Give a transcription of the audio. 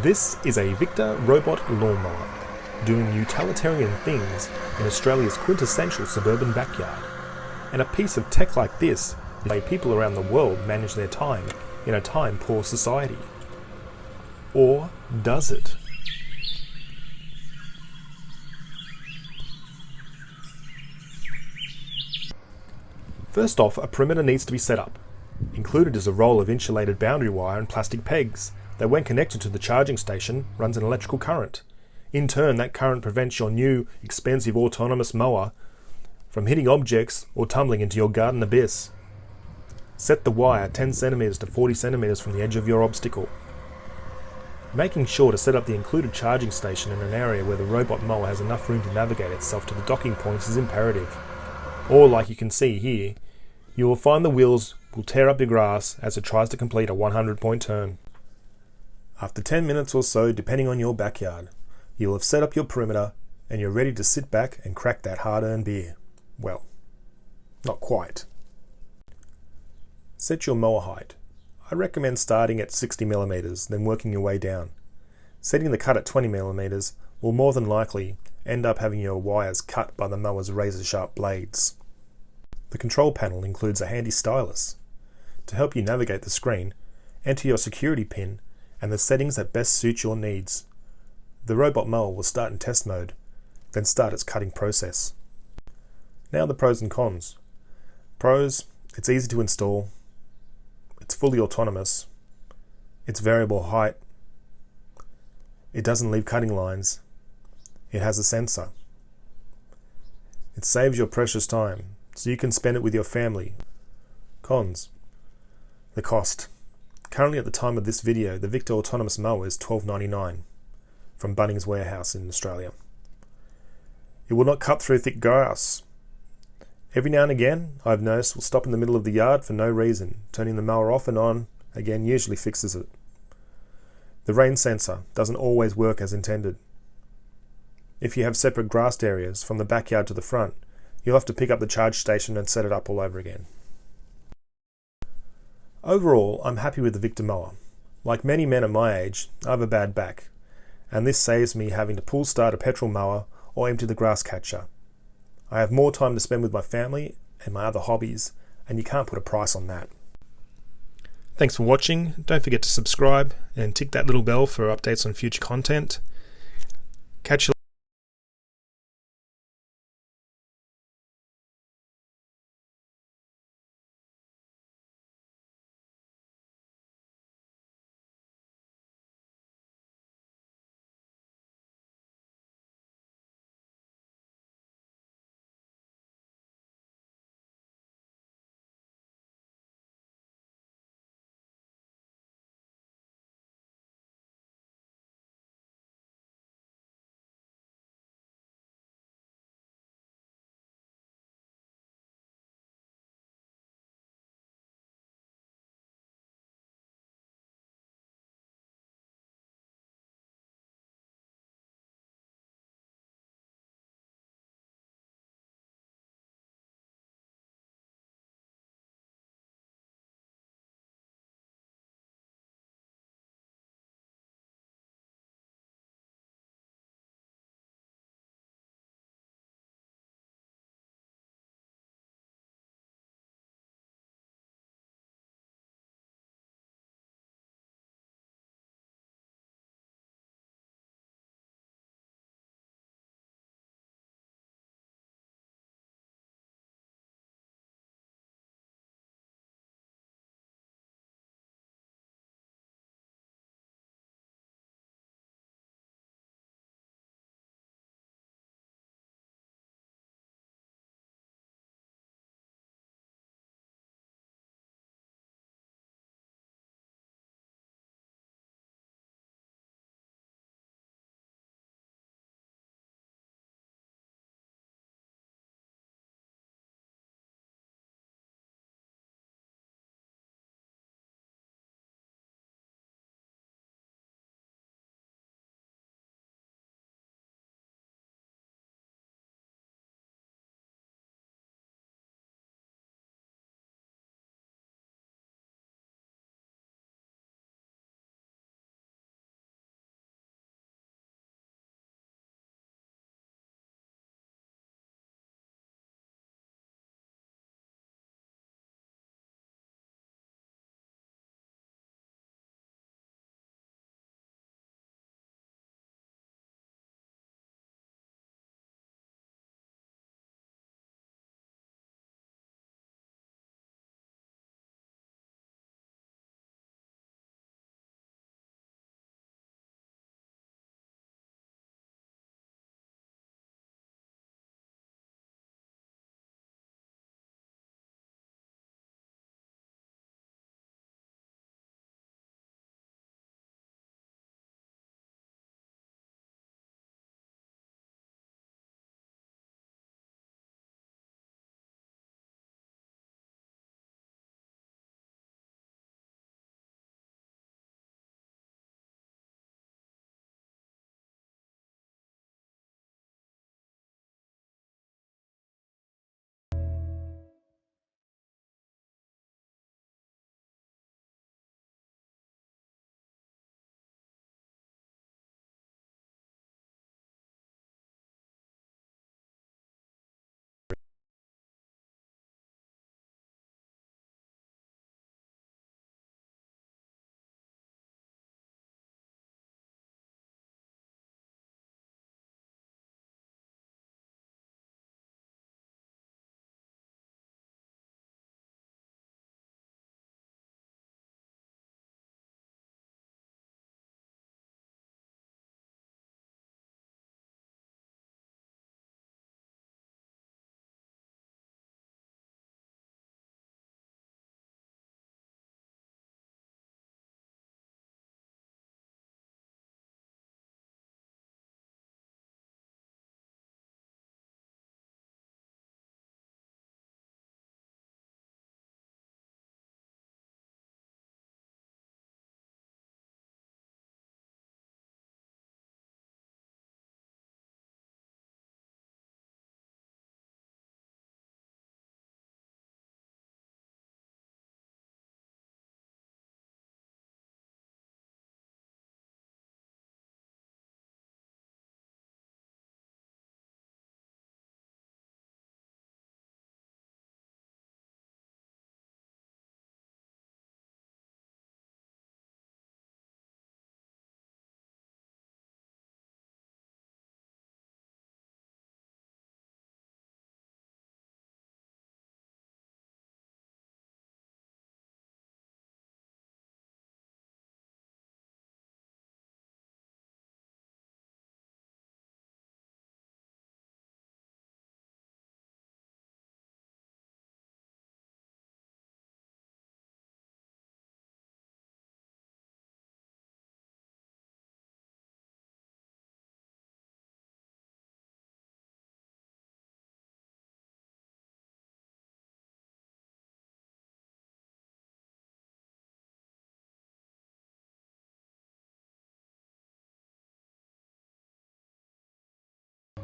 This is a Victa robot lawnmower, doing utilitarian things in Australia's quintessential suburban backyard. And a piece of tech like this is the way people around the world manage their time in a time-poor society. Or does it? First off, a perimeter needs to be set up. Included is a roll of insulated boundary wire and plastic pegs that, when connected to the charging station, runs an electrical current. In turn, that current prevents your new, expensive autonomous mower from hitting objects or tumbling into your garden abyss. Set the wire 10 centimeters to 40 centimeters from the edge of your obstacle. Making sure to set up the included charging station in an area where the robot mower has enough room to navigate itself to the docking points is imperative. Or, like you can see here, you will find the wheels will tear up your grass as it tries to complete a 100-point turn. After 10 minutes or so, depending on your backyard, you will have set up your perimeter and you're ready to sit back and crack that hard-earned beer. Well, not quite. Set your mower height. I recommend starting at 60mm, then working your way down. Setting the cut at 20mm will more than likely end up having your wires cut by the mower's razor-sharp blades. The control panel includes a handy stylus. To help you navigate the screen, enter your security pin and the settings that best suit your needs. The robot mower will start in test mode, then start its cutting process. Now the pros and cons. Pros: it's easy to install, it's fully autonomous, it's variable height, it doesn't leave cutting lines, it has a sensor. It saves your precious time, so you can spend it with your family. Cons: the cost. Currently, at the time of this video, the Victa autonomous mower is $12.99 from Bunnings Warehouse in Australia. It will not cut through thick grass. Every now and again, I've noticed, will stop in the middle of the yard for no reason. Turning the mower off and on again usually fixes it. The rain sensor doesn't always work as intended. If you have separate grassed areas from the backyard to the front, you'll have to pick up the charge station and set it up all over again. Overall, I'm happy with the Victa mower. Like many men at my age, I have a bad back, and this saves me having to pull start a petrol mower or empty the grass catcher. I have more time to spend with my family and my other hobbies, and you can't put a price on that. Thanks for watching. Don't forget to subscribe and tick that little bell for updates on future content. Catch you later.